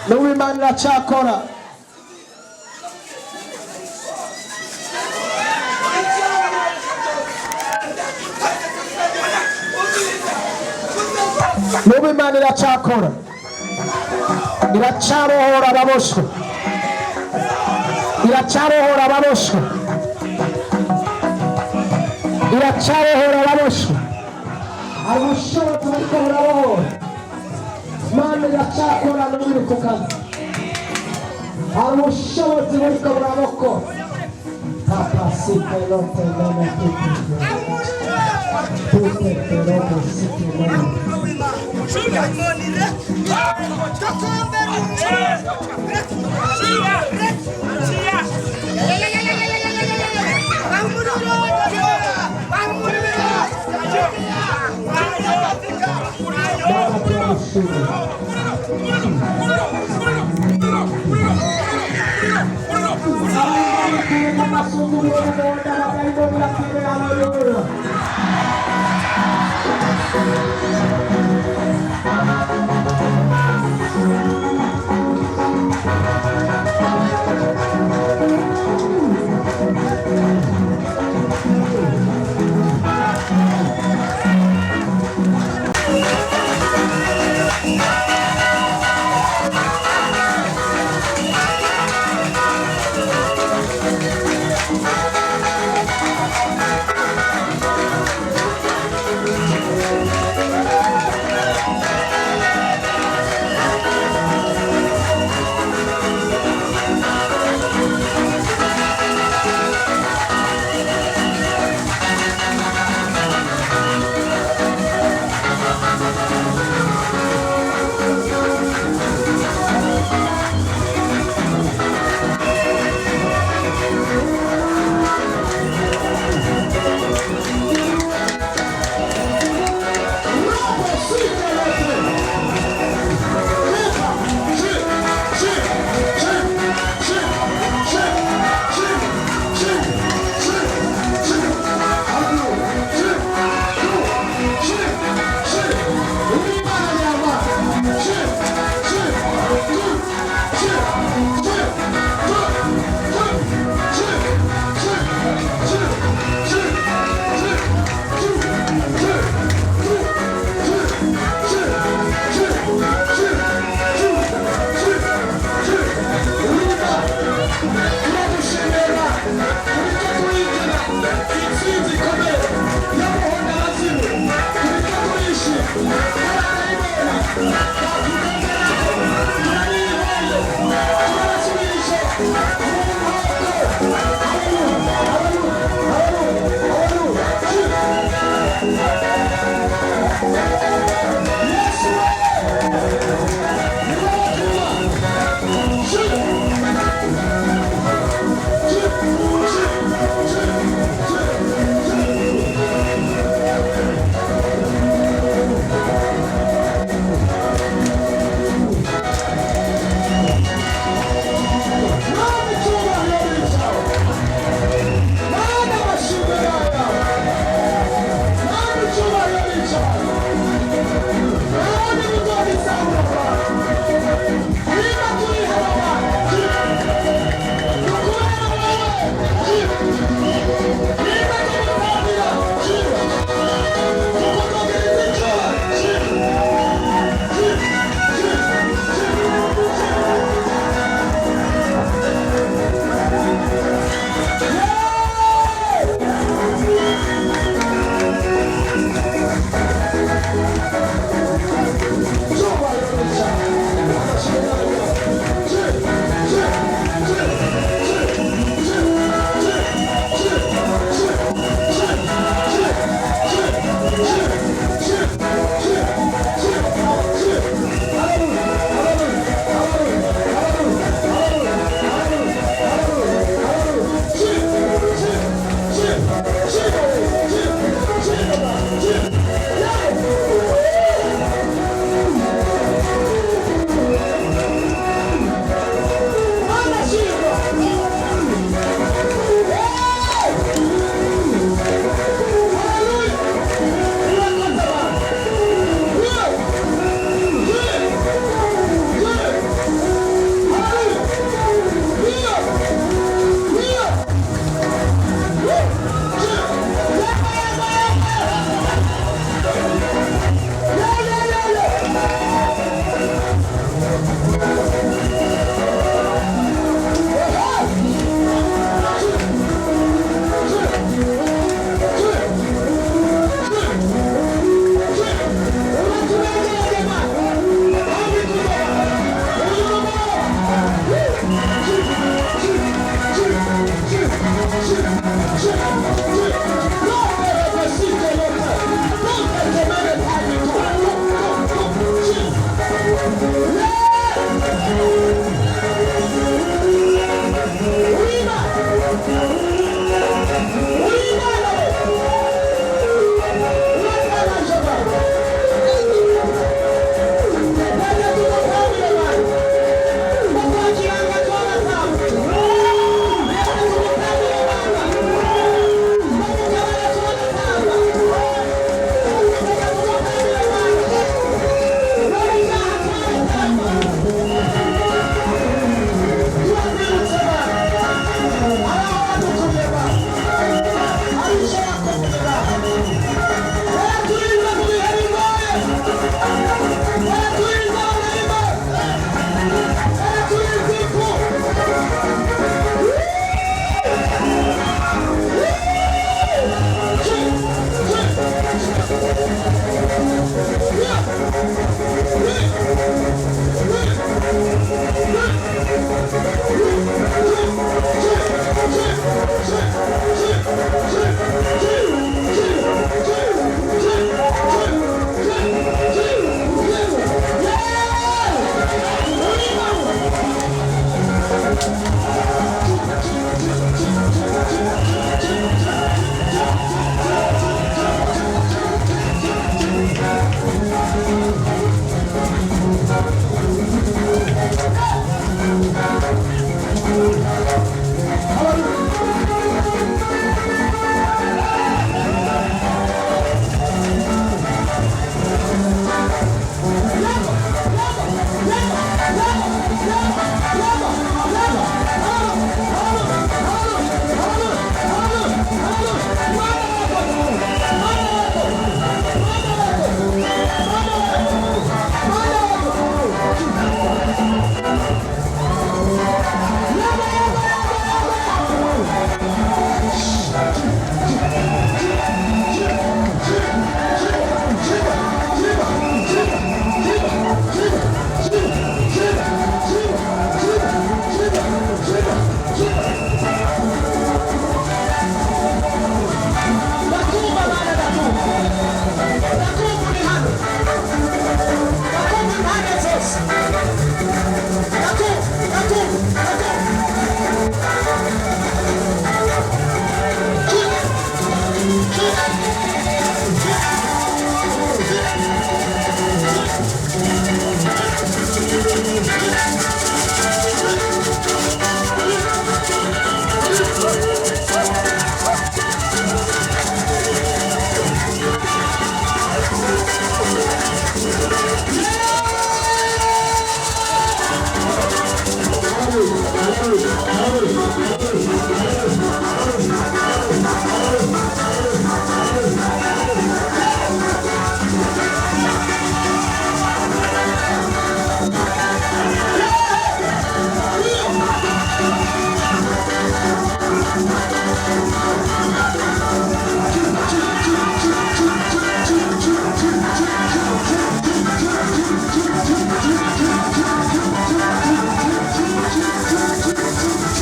n'ubu Imana iracyakora. N'ubu Imana iracyakora, iracyarohora ababoshwe, iracyarohora ababoshwe, iracyarohora ababoshwe. Hari ubushobozi buriko burabohora. Imana iracyakora n'ubiri ku kazi, hari ubushobozi buriko burabokora.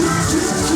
Thank you.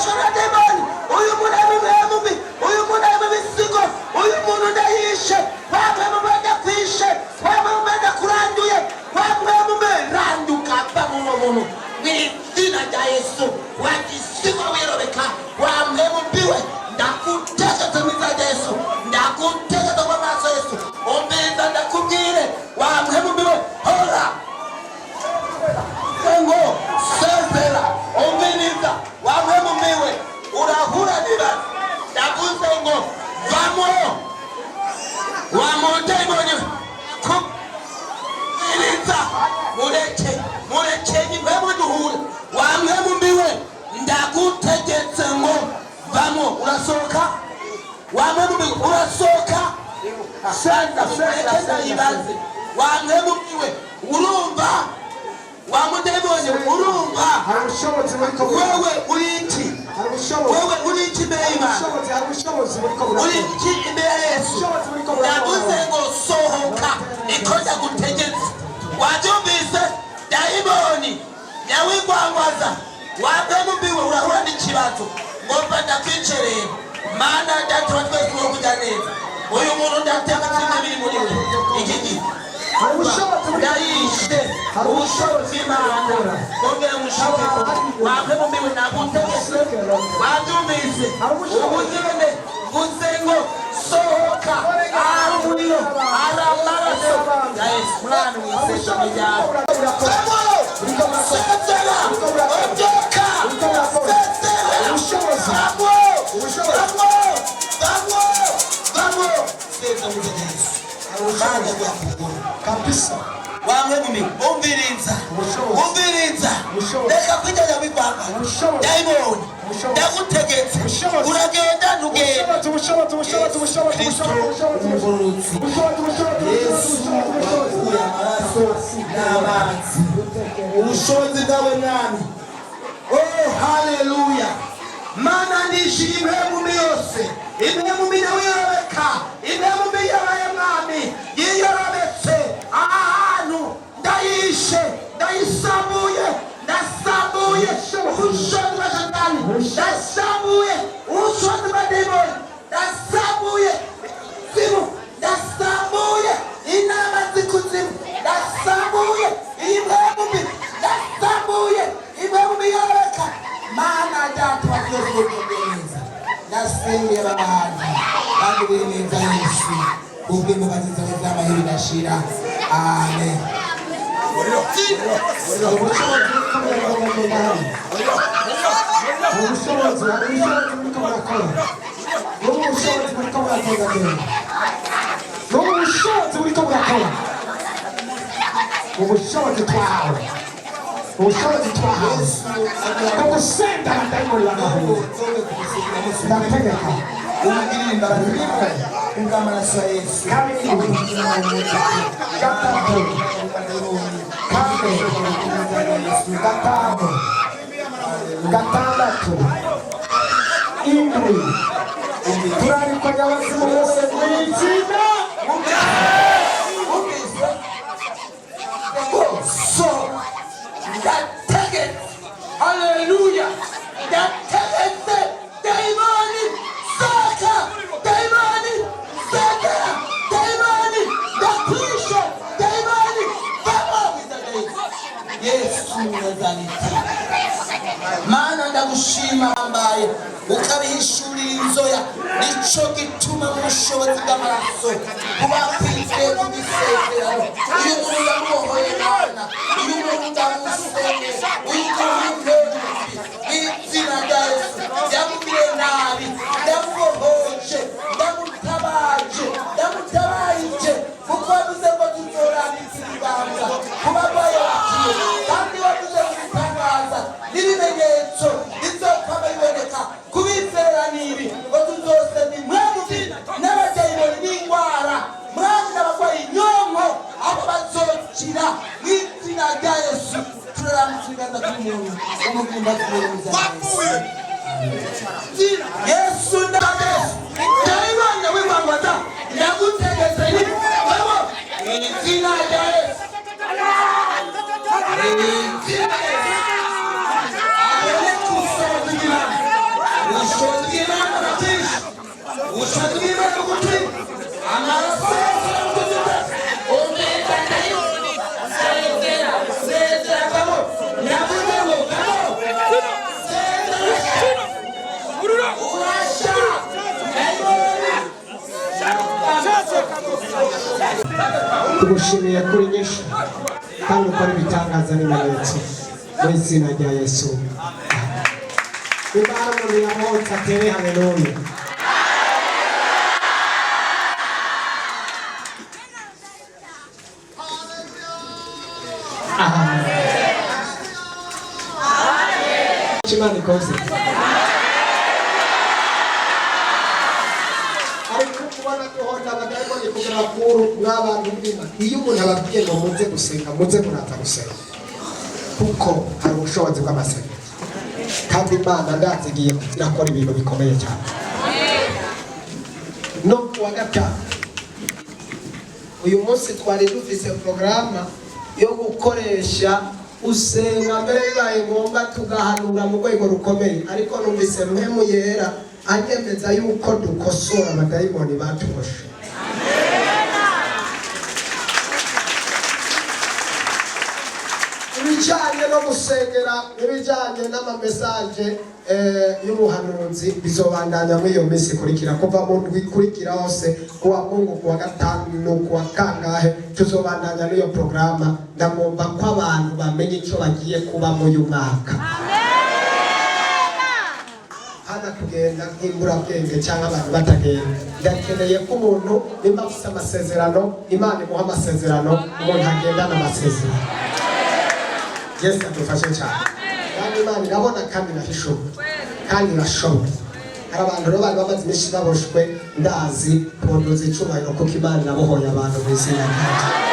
afashwe na demoni, uyu muntu mubi, uyu muntu mubisigo, uyu muntu ndayishe, wamwe mubadakwishe, wamwe mubadakuranduye, wamwe muberanduka va muno muntu mw'izina rya Yesu wagisigo wirobeka, wamwe mubiwe ndakutegetse mw'izina rya Yesu, ndakutegetse mu maso ya Yesu, umbiza ndakubwire wamwe mubiwe hora ngo sezera umviriza wamwe mumiwe urahura nibaza ndavuze ngo vamo wamudemoni kumviriza mureke impemu duhure wamwe mumiwe ndagutegetse ngo vamo urasohoka wamwe mumiwe urasohoka sanda ndayibaze wamwe mumiwe urumva wamudemoni urumva wewe uri iki wewe uri iki imbere y'Imana uri iki imbere ya Yesu ndavuze ngo sohoka niko ndagutegetse wabyumvise dayimoni nyawigwangwaza wamwemubiwe urahura n'ikibazo ngomba ndakwicerera mana ndatura twese uwo kujya neza uyu muntu ndateka kimwe biri muri we iki gihe ndayishe ubushobozi bw'Imana bongera mushike wamwe mumiwe nagutegetse wabyumvise ubugene vuze ngo sohoka ari umuriro ari amaraso ya Yesu mwana w'isezerano ryawe sezera ondoka kabisa wamwe mimi umviriza reka kwijya bivanga dayimoni ndagutegetse uragenda ntugenda ubushobozi bwawe mwami oh haleluya mana nishimwe mu yose imwe mu yawe yoreka imwe mu yawe mwami yiyorobetse ahantu ndayishe ndayisabuye ndasabuye ubushobozi bwa Satani ndasabuye ubushobozi bwa demoni ndasabuye zimu ndasabuye inama zikuzimu ndasabuye imwe ndasabuye imwe mu yoreka mana data wavyose nasengera abantu kandi bineza Yesu ubwe mubazi zawe z'amaheri ndashira amen ubushobozi twawe ndagusenda ndayimoni y'amahoro ndategeka umugirire imbaraga kubw'amaraso ya Yesu gatandatu indwi turarikwa n'abazimu bose mw'izina haleluya ndategetse dayimoni soka dayimoni sekera dayimoni ndakwishe dayimoni vamo Yesu nazareti mana ndagushima mbaye ukabihishurira inzoya nico gituma mu bushobozi bw'amaraso kubakwizeye kubisezerano uyu muntu yamubohoye Mana uyu muntu ndamusenge uyu muntu izina rya Yesu yamugire nabi ndamubohoje ndamutabaje kuko wavuze ngo tuzorangiza ibiganza kubarwaye bakiye kandi wavuze kubitangaza n'ibimenyetso bizokwama biboneka kubizera nibi ngo tuzose ni mwami n'abadayimoni n'indwara mwami n'abarwayi nyonko abo bazokira mw'izina rya Yesu turaramutse ibiganza by'umuntu umugimba kubereza Yesu ndabese dayimoni w'imangwaza ndagutegetse ni wewe izina rya Yesu tugushimiye kuri nyinshi kandi ukora ibitangaza n'ibimenyetso mu izina rya Yesu. Imana umuntu yamwotsa atere haleluya. Imana ikoze. Ariko kubona tuhonda abadayimoni kugira kuru n'abantu b'Imana. Iyo umuntu ababwiye ngo muze gusenga, muze muraza gusenga. Kuko hari ubushobozi bw'amasengesho. Kandi Imana ndazigiye irakora ibintu bikomeye cyane. No kuwa gatanu uyu munsi twari dufise porogaramu yo gukoresha usenga mbere bibaye ngombwa tugahanura mu rwego rukomeye, ariko numvise mpemu yera anyemeza yuko dukosora abadayimoni batugoshe. Ibijyanye no gusengera n'ibijyanye n'amamesaje y'ubuhanuzi bizobandanya muri iyo minsi ikurikira, kuva mu ndwi ikurikira hose kuwa Mungu, kuwa gatanu, kuwa kangahe tuzobandanya n'iyo porogaramu. Ndagomba ko abantu bamenye icyo bagiye kuba muri uyu mwaka. Hana kugenda nk'imburabwenge cyangwa abantu batagenda. Ndakeneye ko umuntu nimba afite amasezerano, Imana imuha amasezerano, umuntu agendana amasezerano. Yesu adufashe cyane. Kandi Imana irabona kandi irashoboye. Kandi irashoboye. Hari abantu rero bari bamaze iminsi baboshwe, ndazi pondoza icubahiro kuko Imana inabohoye abantu mu izina ryayo.